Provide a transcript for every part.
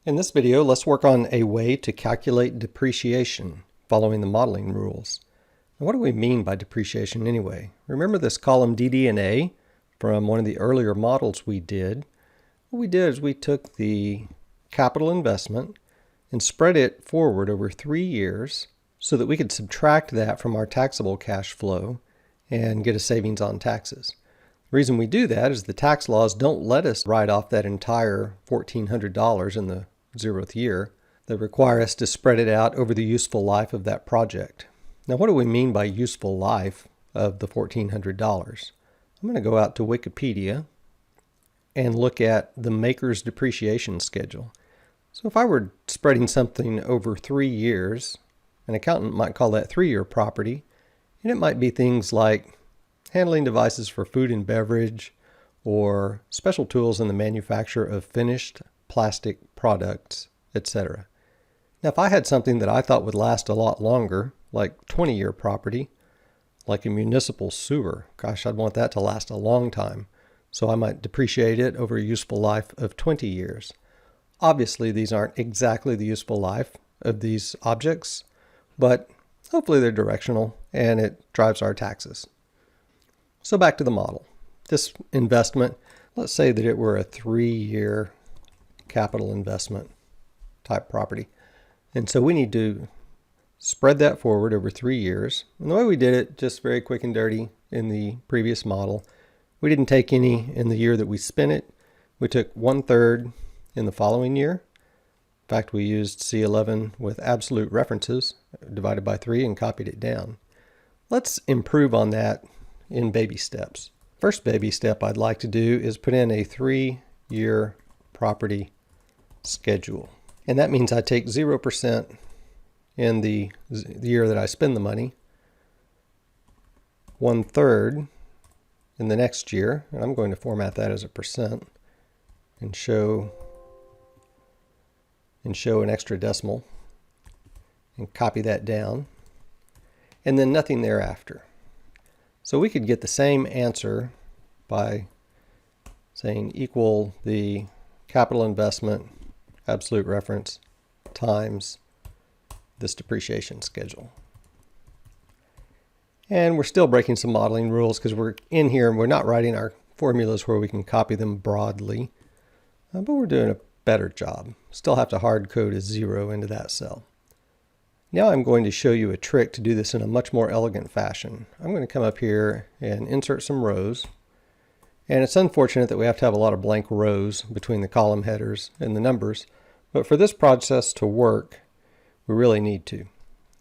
In this video, let's work on a way to calculate depreciation following the modeling rules. Now, what do we mean by depreciation anyway? Remember this column DD&A from one of the earlier models we did? What we did is we took the capital investment and spread it forward over 3 years so that we could subtract that from our taxable cash flow and get a savings on taxes. The reason we do that is the tax laws don't let us write off that entire $1,400 in the 0th year. They require us to spread it out over the useful life of that project. Now, what do we mean by useful life of the $1,400? I'm going to go out to Wikipedia and look at the maker's depreciation schedule. So if I were spreading something over 3 years, an accountant might call that 3-year property, and it might be things like handling devices for food and beverage, or special tools in the manufacture of finished plastic products, etc. Now, if I had something that I thought would last a lot longer, like 20-year property, like a municipal sewer, gosh, I'd want that to last a long time. So I might depreciate it over a useful life of 20 years. Obviously, these aren't exactly the useful life of these objects, but hopefully they're directional and it drives our taxes. So back to the model. This investment, let's say that it were a 3-year capital investment type property. And so we need to spread that forward over 3 years. And the way we did it, just very quick and dirty in the previous model, we didn't take any in the year that we spent it. We took 1/3 in the following year. In fact, we used C11 with absolute references, divided by 3 and copied it down. Let's improve on that in baby steps. First baby step I'd like to do is put in a 3-year property schedule. And that means I take 0% in the year that I spend the money, 1/3 in the next year, and I'm going to format that as a percent and show an extra decimal and copy that down, and then nothing thereafter. So we could get the same answer by saying equal the capital investment absolute reference times this depreciation schedule. And we're still breaking some modeling rules because we're in here and we're not writing our formulas where we can copy them broadly, but we're doing a better job. Still have to hard code a 0 into that cell. Now I'm going to show you a trick to do this in a much more elegant fashion. I'm going to come up here and insert some rows. And it's unfortunate that we have to have a lot of blank rows between the column headers and the numbers, but for this process to work, we really need to.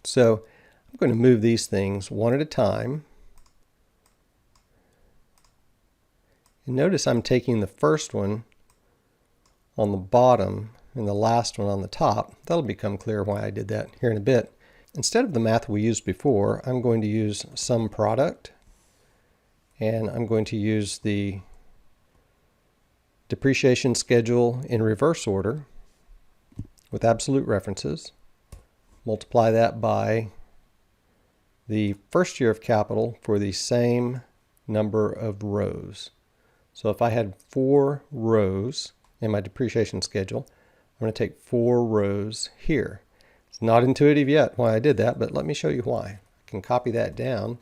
So I'm going to move these things one at a time. And notice I'm taking the first one on the bottom and the last one on the top. That'll become clear why I did that here in a bit. Instead of the math we used before, I'm going to use SUMPRODUCT, and I'm going to use the depreciation schedule in reverse order with absolute references. Multiply that by the first year of capital for the same number of rows. So if I had 4 rows in my depreciation schedule, I'm going to take 4 rows here. It's not intuitive yet why I did that, but let me show you why. I can copy that down,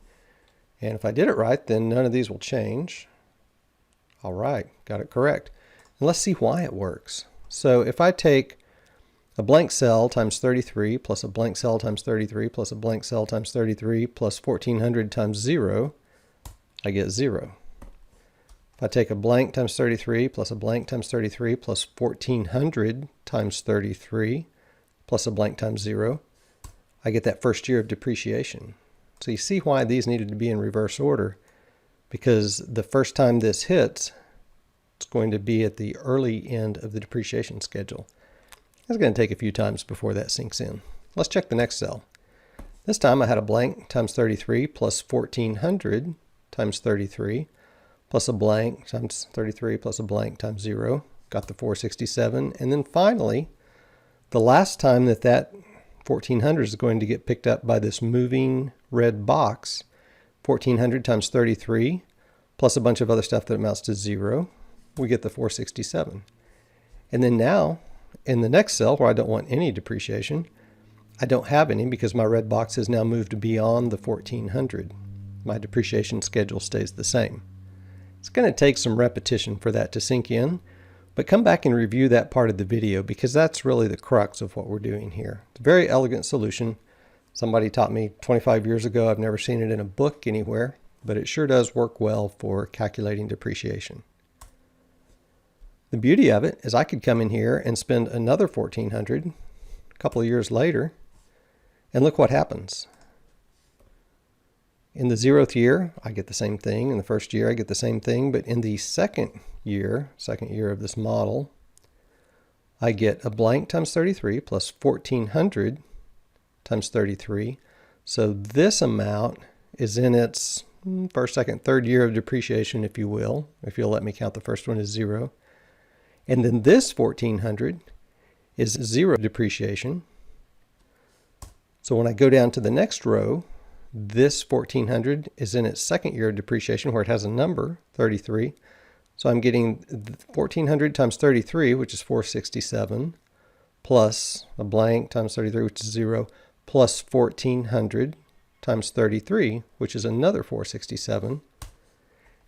and if I did it right, then none of these will change. All right, got it correct. And let's see why it works. So if I take a blank cell times 33 plus a blank cell times 33 plus a blank cell times 33 plus 1400 times 0, I get 0. If I take a blank times 33 plus a blank times 33 plus 1400 times 33 plus a blank times 0, I get that first year of depreciation. So you see why these needed to be in reverse order, because the first time this hits, it's going to be at the early end of the depreciation schedule. It's going to take a few times before that sinks in. Let's check the next cell. This time I had a blank times 33 plus 1400 times 33 plus a blank times 33 plus a blank times 0. Got the 467. And then finally, the last time that 1400 is going to get picked up by this moving red box, 1400 times 33 plus a bunch of other stuff that amounts to 0, we get the 467. And then now in the next cell where I don't want any depreciation, I don't have any because my red box has now moved beyond the 1400. My depreciation schedule stays the same. It's going to take some repetition for that to sink in, but come back and review that part of the video because that's really the crux of what we're doing here. It's a very elegant solution. Somebody taught me 25 years ago. I've never seen it in a book anywhere, but it sure does work well for calculating depreciation. The beauty of it is I could come in here and spend another 1400 a couple of years later, and look what happens. In the 0th year, I get the same thing. In the first year, I get the same thing. But in the second year of this model, I get a blank times 33 plus 1400 times 33. So this amount is in its first, second, third year of depreciation, if you will. If you'll let me count the first one as 0. And then this 1400 is 0 depreciation. So when I go down to the next row, this 1400 is in its second year of depreciation where it has a number, 33. So I'm getting 1400 times 33, which is 467, plus a blank times 33, which is 0, plus 1400 times 33, which is another 467.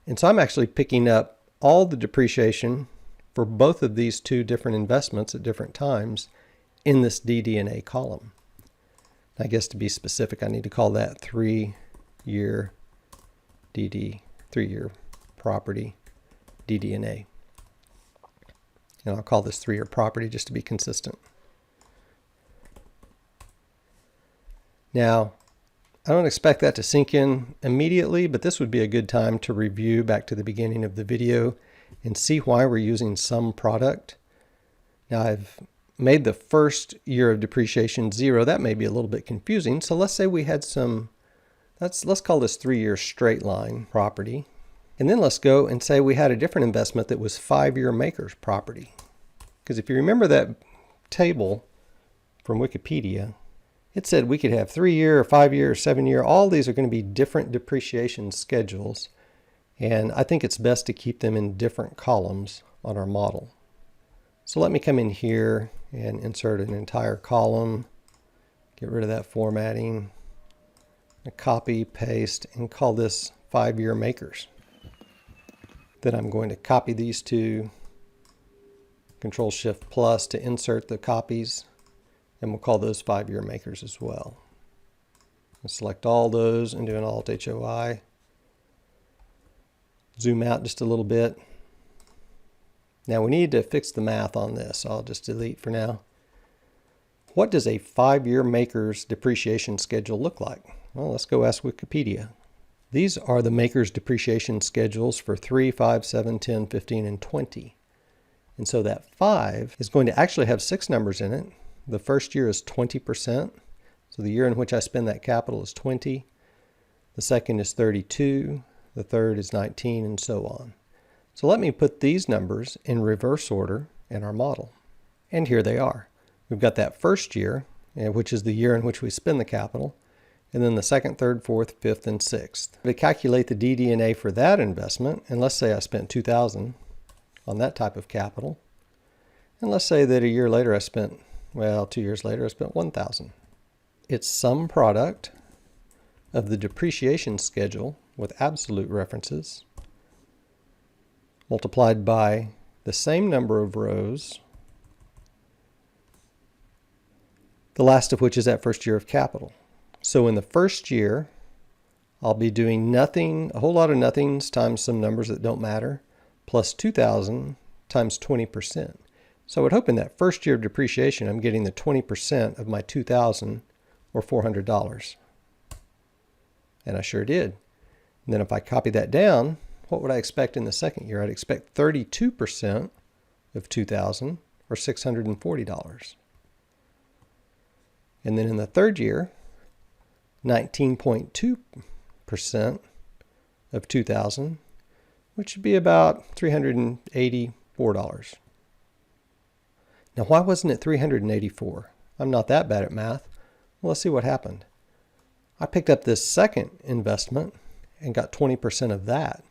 And so I'm actually picking up all the depreciation for both of these two different investments at different times in this DD&A column. I guess to be specific, I need to call that 3-year DD, 3-year property DD&A. And I'll call this 3-year property just to be consistent. Now, I don't expect that to sink in immediately, but this would be a good time to review back to the beginning of the video and see why we're using SUMPRODUCT. Now, I've made the first year of depreciation 0. That may be a little bit confusing. So let's say we had let's call this 3-year straight line property. And then let's go and say we had a different investment that was 5-year makers property. Because if you remember that table from Wikipedia, it said we could have 3-year, 5-year, 7-year. All these are going to be different depreciation schedules. And I think it's best to keep them in different columns on our model. So let me come in here and insert an entire column, get rid of that formatting, copy, paste, and call this 5-year makers. Then I'm going to copy these two, Control-Shift+ to insert the copies, and we'll call those 5-year makers as well. I'll select all those and do an Alt-HOI. Zoom out just a little bit. Now we need to fix the math on this. I'll just delete for now. What does a 5-year maker's depreciation schedule look like? Well, let's go ask Wikipedia. These are the maker's depreciation schedules for 3, 5, 7, 10, 15, and 20. And so that 5 is going to actually have 6 numbers in it. The first year is 20%. So the year in which I spend that capital is 20. The second is 32. The third is 19, and so on. So let me put these numbers in reverse order in our model. And here they are. We've got that first year, which is the year in which we spend the capital, and then the second, third, fourth, fifth, and sixth. To calculate the DD&A for that investment, and let's say I spent $2,000 on that type of capital, and let's say that a year later I spent, well, 2 years later I spent $1,000. It's some product of the depreciation schedule with absolute references multiplied by the same number of rows, the last of which is that first year of capital. So in the first year, I'll be doing nothing, a whole lot of nothings times some numbers that don't matter, plus 2,000 times 20%. So I would hope in that first year of depreciation, I'm getting the 20% of my 2,000 or $400. And I sure did. And then if I copy that down, what would I expect in the second year? I'd expect 32% of 2,000 or $640. And then in the third year, 19.2% of 2,000, which would be about $384. Now, why wasn't it 384? I'm not that bad at math. Well, let's see what happened. I picked up this second investment and got 20% of that.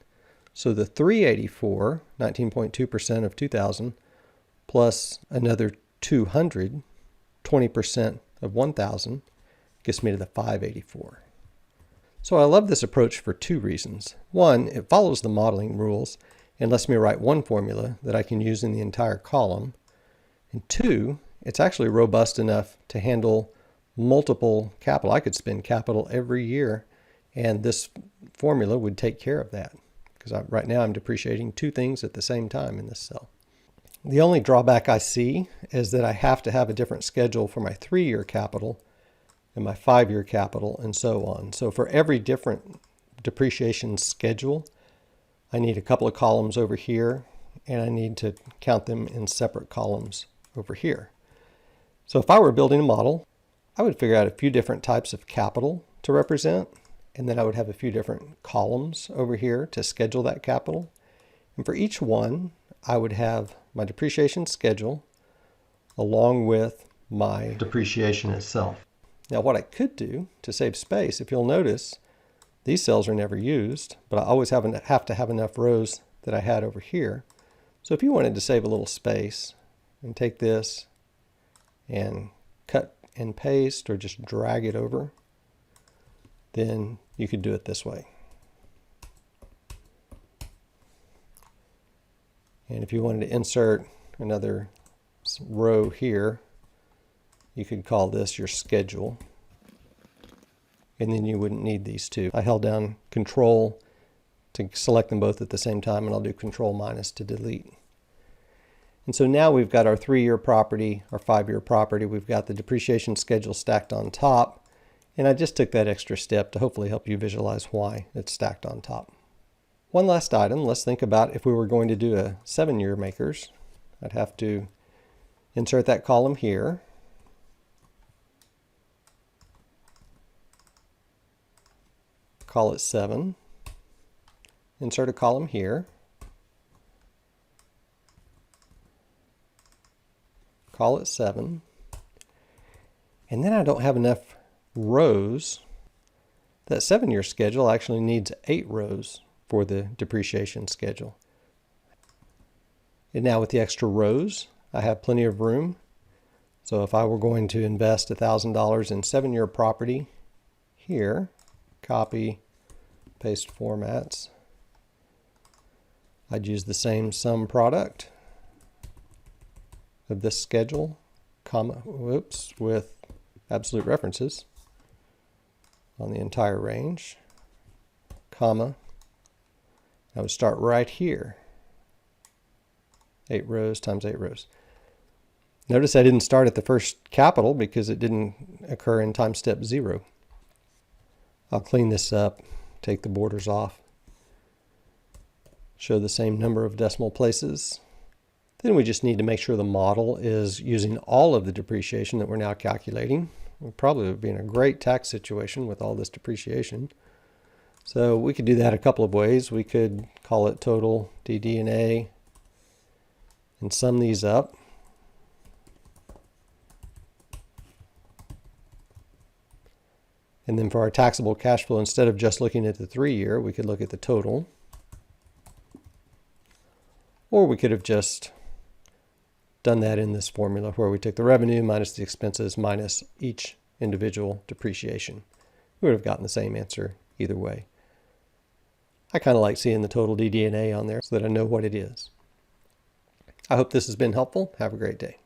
So the 384, 19.2% of 2,000, plus another 200, 20% of 1,000 gets me to the 584. So I love this approach for two reasons. One, it follows the modeling rules and lets me write one formula that I can use in the entire column. And two, it's actually robust enough to handle multiple capital. I could spend capital every year, and this formula would take care of that, because right now I'm depreciating two things at the same time in this cell. The only drawback I see is that I have to have a different schedule for my 3-year capital and my 5-year capital and so on. So for every different depreciation schedule, I need a couple of columns over here, and I need to count them in separate columns over here. So if I were building a model, I would figure out a few different types of capital to represent, and then I would have a few different columns over here to schedule that capital. And for each one, I would have my depreciation schedule along with my depreciation itself. Now what I could do to save space, if you'll notice, these cells are never used, but I always have to have enough rows that I had over here. So if you wanted to save a little space and take this and cut and paste or just drag it over, then you could do it this way. And if you wanted to insert another row here, you could call this your schedule, and then you wouldn't need these two. I held down Control to select them both at the same time, and I'll do Control minus to delete. And so now we've got our 3-year property, our 5-year property, we've got the depreciation schedule stacked on top, and I just took that extra step to hopefully help you visualize why it's stacked on top. One last item, let's think about if we were going to do a 7-year makers. I'd have to insert that column here. Call it 7. Insert a column here. Call it 7. And then I don't have enough rows. That 7-year schedule actually needs 8 rows for the depreciation schedule. And now with the extra rows, I have plenty of room. So if I were going to invest $1,000 in 7-year property here, copy, paste formats, I'd use the same sum product of this schedule, comma, with absolute references on the entire range, comma, I would start right here. 8 rows times 8 rows. Notice I didn't start at the first capital because it didn't occur in time step 0. I'll clean this up, take the borders off, show the same number of decimal places. Then we just need to make sure the model is using all of the depreciation that we're now calculating. We probably would be in a great tax situation with all this depreciation. So we could do that a couple of ways. We could call it total DD&A and sum these up. And then for our taxable cash flow, instead of just looking at the 3-year, we could look at the total. Or we could have just done that in this formula where we took the revenue minus the expenses minus each individual depreciation. We would have gotten the same answer either way. I kind of like seeing the total DD&A on there so that I know what it is. I hope this has been helpful. Have a great day.